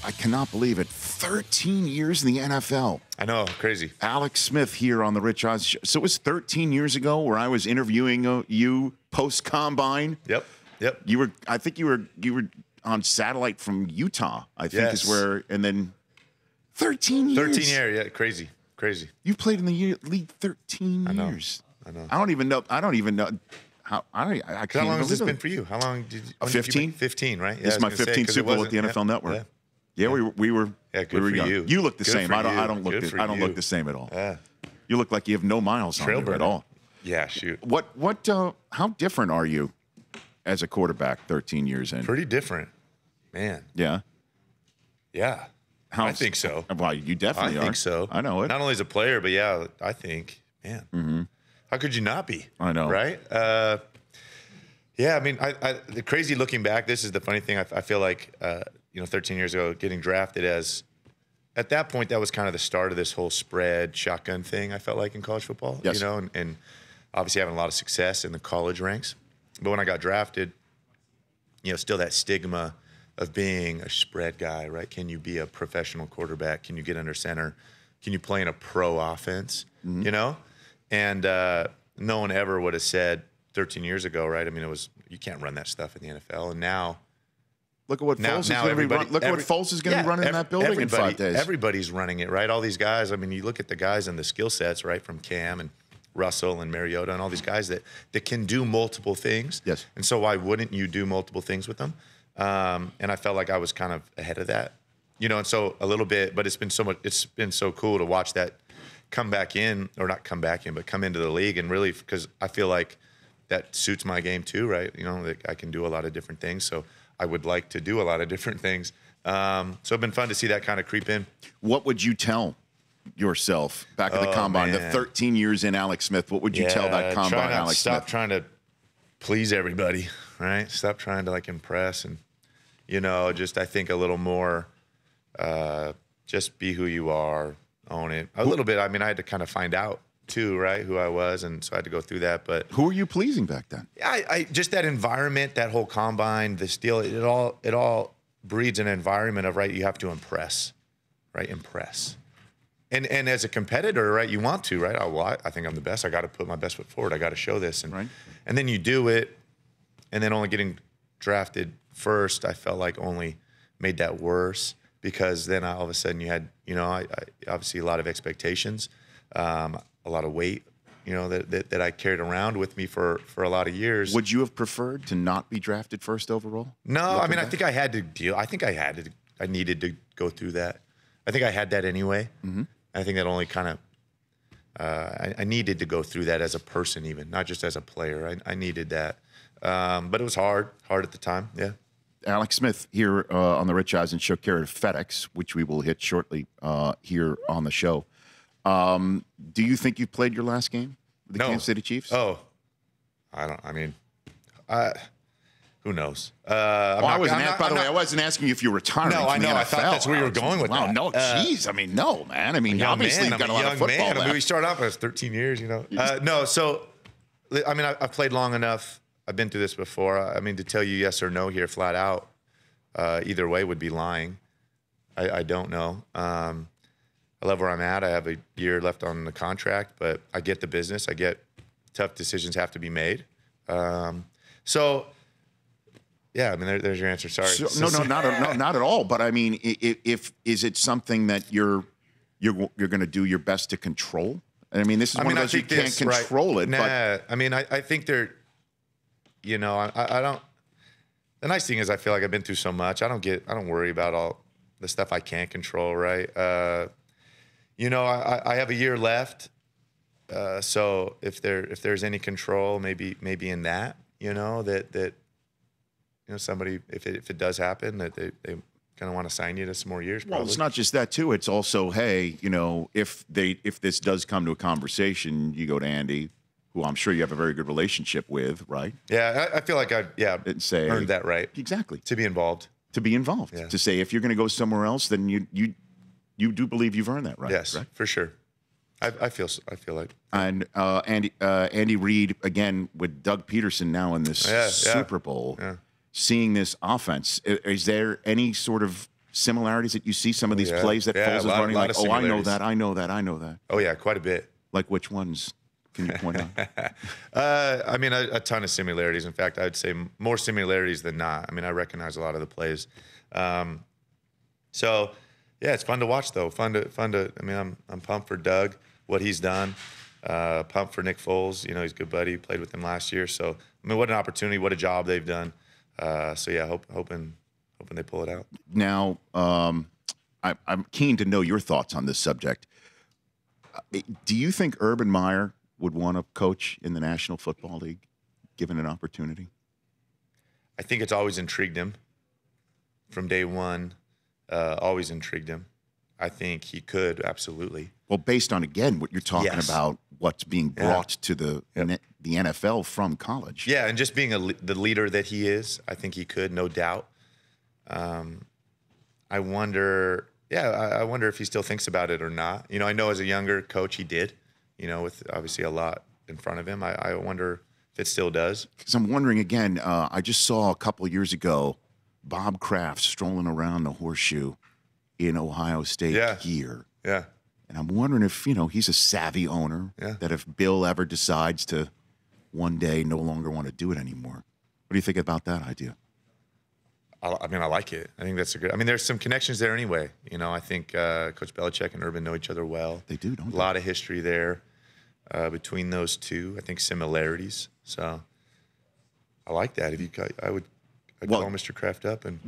I cannot believe it. 13 years in the NFL. I know, crazy. Alex Smith here on the Rich Eisen Show. So it was 13 years ago where I was interviewing you post-combine. Yep. I think you were on satellite from Utah, I think is where, and then 13 years. 13 years, yeah, crazy. You've played in the league 13 years. I know. I don't even know. How long has this been for you? How long did you? 15. 15, right? Yeah, This is my 15th Super Bowl at the NFL Network. Yeah, we were. Yeah, good for young. you. You look the same. I don't look the same at all. Yeah. You look like you have no miles on you at all. Yeah, shoot. How different are you as a quarterback 13 years in? Pretty different, man. Yeah. Yeah. I think so. Well, you definitely are. I think so. I know it. Not only as a player, but yeah, I think, man. Mm-hmm. How could you not be? I know. Right? Yeah, I mean, the crazy looking back, this is the funny thing. I feel like, 13 years ago, getting drafted at that point, that was kind of the start of this whole spread shotgun thing, I felt like, in college football. Yes. And obviously having a lot of success in the college ranks. But when I got drafted, still that stigma of being a spread guy, right? Can you be a professional quarterback? Can you get under center? Can you play in a pro offense? Mm-hmm. And no one ever would have said 13 years ago, right? I mean, you can't run that stuff in the NFL. And now, look at what Foles is going to be running. Look at what Foles is going to be running in that building in 5 days. Everybody's running it, right? All these guys. I mean, you look at the guys and the skill sets, right, from Cam and Russell and Mariota and all these guys that can do multiple things. Yes. And so why wouldn't you do multiple things with them? And I felt like I was kind of ahead of that, and so a little bit, but it's been so cool to watch that come back in, or not come back in, but come into the league. And really, because I feel like that suits my game too, right? That I can do a lot of different things. So I would like to do a lot of different things. So it's been fun to see that kind of creep in. What would you tell yourself back at the combine, the 13 years in Alex Smith? What would you tell that combine Alex Smith? Stop trying to please everybody, right? Stop trying to impress, and just I think a little more, just be who you are, own it a little bit. I mean, I had to kind of find out too, right, who I was, and so I had to go through that. But who were you pleasing back then? I just that environment, that whole combine, this deal, it all breeds an environment of, right, you have to impress, right, and as a competitor, right, you want to, right? I think I'm the best. I got to put my best foot forward. I got to show this, and then you do it, and then only getting drafted first, I felt like only made that worse, because then all of a sudden you had, I obviously a lot of expectations. A lot of weight, that I carried around with me for a lot of years. Would you have preferred to not be drafted first overall? No, I mean, I think I had to deal. I think I needed to go through that. I think I had that anyway. Mm-hmm. I think that only kind of, I needed to go through that as a person, even not just as a player. I needed that, but it was hard at the time. Yeah. Alex Smith here on the Rich Eisen Show, care of FedEx, which we will hit shortly here on the show. Do you think you played your last game with the Kansas City Chiefs? Oh, who knows? By the way, I wasn't asking you if you were retiring. No, I know. I thought that's where you were going with that. No, geez. No, man. I mean, obviously you've got a lot of football left. I mean, we started off as 13 years, No, so, I mean, I've played long enough. I've been through this before. I mean, to tell you yes or no here flat out, either way would be lying. I don't know. I love where I'm at. I have a year left on the contract, but I get the business. I get tough decisions have to be made. So, yeah, I mean, there's your answer. Sorry. So, not at all. But I mean, is it something that you're going to do your best to control? I mean, this is one of those you can't control it. Nah, but I mean, I think I don't. The nice thing is, I feel like I've been through so much. I don't worry about all the stuff I can't control. Right. I have a year left, so if there's any control, maybe in that, somebody, if it does happen, that they kind of want to sign you to some more years. Probably. Well, it's not just that too. It's also, hey, if this does come to a conversation, you go to Andy, who I'm sure you have a very good relationship with, right? Yeah, I feel like I've earned that right. Exactly. To be involved. Yeah. To say if you're going to go somewhere else, then you do believe you've earned that right? Yes, right? For sure. I feel like. And Andy Reid again with Doug Peterson now in this Super Bowl, seeing this offense. Is there any sort of similarities that you see? Some of these plays that Foles is a running, lot like, of oh, I know that, I know that, I know that. Oh yeah, quite a bit. Like which ones? Can you point out? I mean, a ton of similarities. In fact, I'd say more similarities than not. I mean, I recognize a lot of the plays. So, yeah, it's fun to watch, though. Fun to. I mean, I'm pumped for Doug, what he's done. Pumped for Nick Foles. You know, he's a good buddy. Played with him last year. So, I mean, what an opportunity. What a job they've done. So, yeah, hoping they pull it out. Now, I'm keen to know your thoughts on this subject. Do you think Urban Meyer would want to coach in the National Football League, given an opportunity? I think it's always intrigued him from day one. Always intrigued him. I think he could, absolutely. Well, based on, again, what you're talking about, what's being brought to the NFL from college. Yeah, and just being the leader that he is, I think he could, no doubt. I wonder if he still thinks about it or not. You know, I know as a younger coach he did, you know, with obviously a lot in front of him. I wonder if it still does. Because I'm wondering, again, I just saw a couple of years ago Bob Kraft strolling around the Horseshoe in Ohio State gear. Yeah. And I'm wondering if, you know, he's a savvy owner, that if Bill ever decides to one day no longer want to do it anymore. What do you think about that idea? I mean, I like it. I think that's a good. I mean, there's some connections there anyway. You know, I think Coach Belichick and Urban know each other well. They do, don't they? A lot of history there between those two. I think similarities. So I like that. I'd call Mr. Kraft up and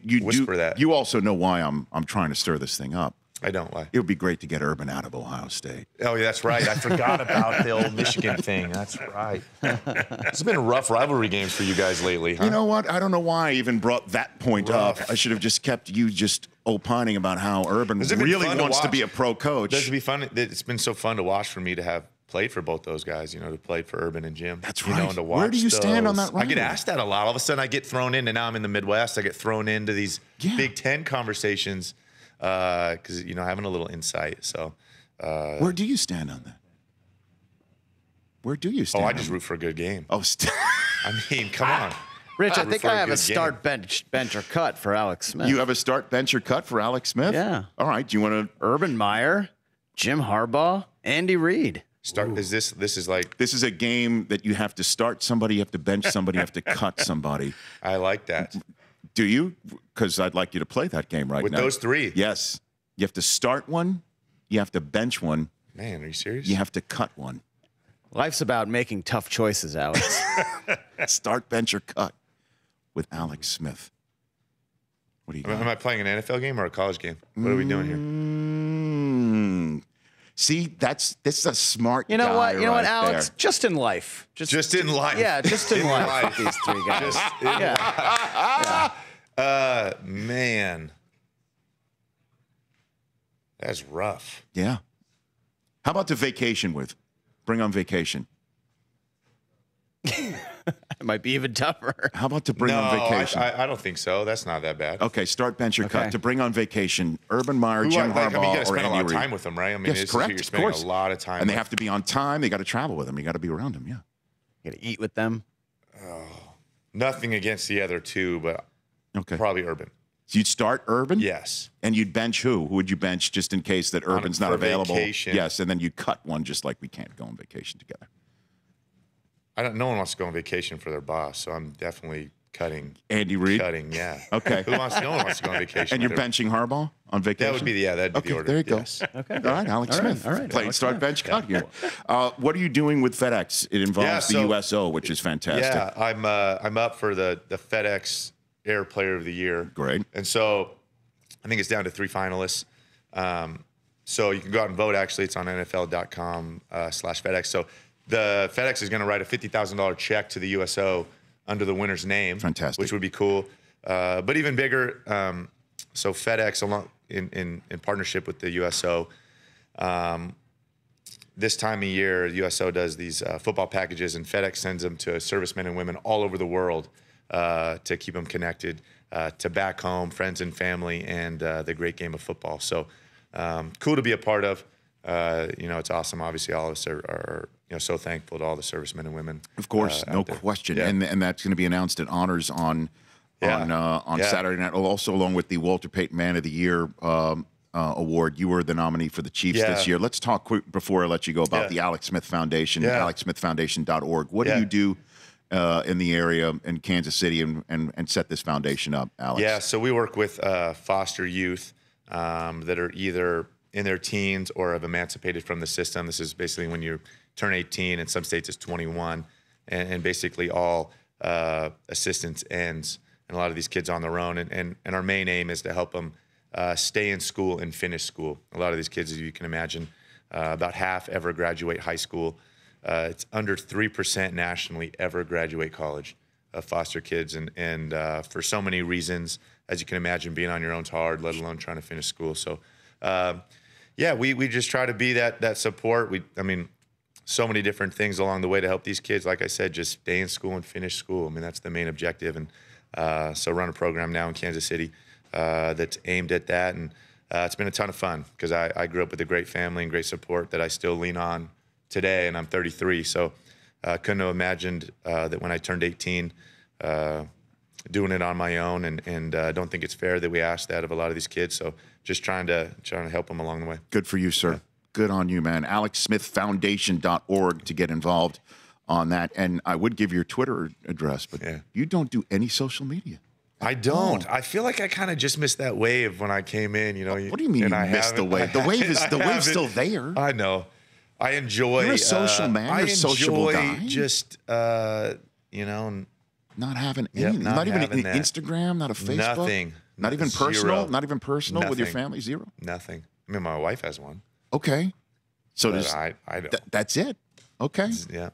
you whisper that. You also know why I'm trying to stir this thing up. I don't. Why? It would be great to get Urban out of Ohio State. Oh, yeah, that's right. I forgot about the old Michigan thing. That's right. It's been rough rivalry games for you guys lately, huh? You know what? I don't know why I even brought that point up. I should have just kept you just opining about how Urban really wants to be a pro coach. Does it be fun? It's been so fun to watch for me to have played for both those guys, you know, to play for Urban and Jim. That's right. You know, and to watch Where do you stand on that rivalry? I get asked that a lot. All of a sudden I get thrown in, and now I'm in the Midwest. I get thrown into these Big Ten conversations because, you know, having a little insight. So where do you stand on that? Where do you stand? Oh, I just root for a good game. Oh, I mean, come on. Rich, I think I have a start, bench, or cut for Alex Smith. You have a start, bench, or cut for Alex Smith? Yeah. All right. Do you want to? Urban Meyer, Jim Harbaugh, Andy Reid. This is a game that you have to start somebody, you have to bench somebody, you have to cut somebody. I like that. Do you? Because I'd like you to play that game right now. With those three? Yes. You have to start one, you have to bench one. Man, are you serious? You have to cut one. Life's about making tough choices, Alex. Start, bench, or cut with Alex Smith. What do you got? Am I playing an NFL game or a college game? What are we doing here? See, this is a smart. You know guy what? You know what, Alex? There. Just in life. Just in life. Yeah, just in life. These three guys. Man, that's rough. Yeah. How about the vacation with? Bring on vacation. It might be even tougher. How about to bring on vacation? I don't think so. That's not that bad. Okay, start, bench, or cut to bring on vacation. Urban Meyer, Jim Harbaugh, you got to spend a lot of Reid. time with them, right? I mean, yes, correct. You're spending a lot of time. And they have to be on time. They got to travel with them. You got to be around them. Yeah. You got to eat with them. Nothing against the other two, but probably Urban. So you'd start Urban? Yes. And you'd bench who? Who would you bench just in case that Urban's not available? Vacation. Yes, and then you cut one just like we can't go on vacation together. No one wants to go on vacation for their boss, so I'm definitely cutting. Andy Reid? Cutting, yeah. Okay. No one wants to go on vacation. And you're benching Harbaugh on vacation? That would be that'd be the order. There you go. Yes. Okay. All right, Alex Smith. All right. Playing start, bench, cut here. What are you doing with FedEx? It involves the USO, which is fantastic. Yeah, I'm up for the FedEx Air Player of the Year. Great. And so I think it's down to 3 finalists. So you can go out and vote. Actually, it's on NFL.com/FedEx. So the FedEx is going to write a $50,000 check to the USO under the winner's name. Fantastic. Which would be cool. But even bigger, so FedEx, along in partnership with the USO, this time of year, the USO does these football packages, and FedEx sends them to servicemen and women all over the world to keep them connected to back home, friends and family, and the great game of football. So cool to be a part of. It's awesome. Obviously, all of us are so thankful to all the servicemen and women. Of course, no question. Yeah. And that's going to be announced at Honors on on Saturday night. Also, along with the Walter Payton Man of the Year award, you were the nominee for the Chiefs this year. Let's talk quick before I let you go about the Alex Smith Foundation, alexsmithfoundation.org. What do you do in the area in Kansas City and set this foundation up, Alex? Yeah, so we work with foster youth that are either in their teens or have emancipated from the system. This is basically when you turn 18, in some states it's 21, and basically all assistance ends, and a lot of these kids on their own. And our main aim is to help them stay in school and finish school. A lot of these kids, as you can imagine, about half ever graduate high school. It's under 3% nationally ever graduate college of foster kids. And for so many reasons, as you can imagine, being on your own is hard, let alone trying to finish school. So, we just try to be that support. I mean, so many different things along the way to help these kids. Like I said, just stay in school and finish school. I mean, that's the main objective. And so run a program now in Kansas City that's aimed at that. And it's been a ton of fun because I grew up with a great family and great support that I still lean on today, and I'm 33. So I couldn't have imagined that when I turned 18, doing it on my own. And I don't think it's fair that we ask that of a lot of these kids. So just trying to help them along the way. Good for you, sir. Yeah. Good on you, man. alexsmithfoundation.org to get involved on that. And I would give your Twitter address, but you don't do any social media. I don't. I feel like I kind of just missed that wave when I came in. You know. What do you mean you missed the wave? The wave's still there. I know. I enjoy. You're a social man. You're a sociable guy. Just not having anything. Not even an Instagram. Not a Facebook. Nothing. Not even personal. Zero. Not even personal Nothing. With your family. Zero. Nothing. I mean, my wife has one. Okay. So I don't. That's it. Okay. Yeah.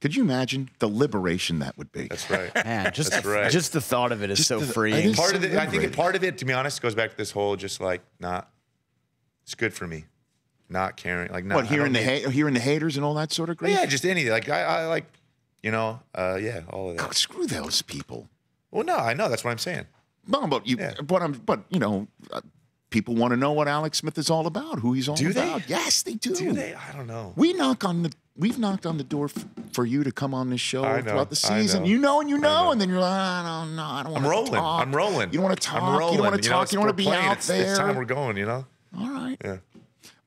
Could you imagine the liberation that would be? That's right. Man, just the thought of it is so freeing. Part of it, I think part of it, to be honest, goes back to this whole just like it's good for me, not caring, like not. What, hearing the haters and all that sort of grief? Yeah, just anything. Like I like, all of that. God, screw those people. Well, no, I know that's what I'm saying. No, but people want to know what Alex Smith is all about, who he's all about. They? Yes, they do. Do they? I don't know. We've knocked on the door for you to come on this show throughout the season. And then you're like, I don't know. I don't want to talk. I'm rolling. You don't want to talk. You don't want to talk. You don't want to be out there. It's time we're going, All right. Yeah.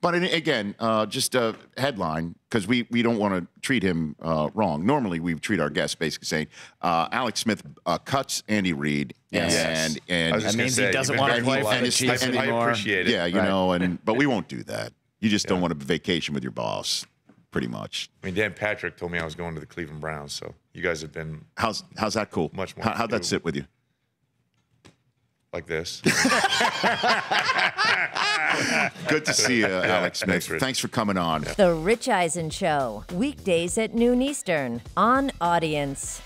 But again, just a headline, because we don't want to treat him wrong. Normally, we treat our guests basically saying, Alex Smith cuts Andy Reid. Yes. And that means he doesn't want to play for the Chiefs anymore. I appreciate it. Yeah, but we won't do that. You just don't want to vacation with your boss, pretty much. I mean, Dan Patrick told me I was going to the Cleveland Browns, so you guys have been How's that cool? Much more. How'd that sit with you? Like this. Good to see you, Alex Smith. Thanks for coming on. The Rich Eisen Show, weekdays at noon Eastern on Audience.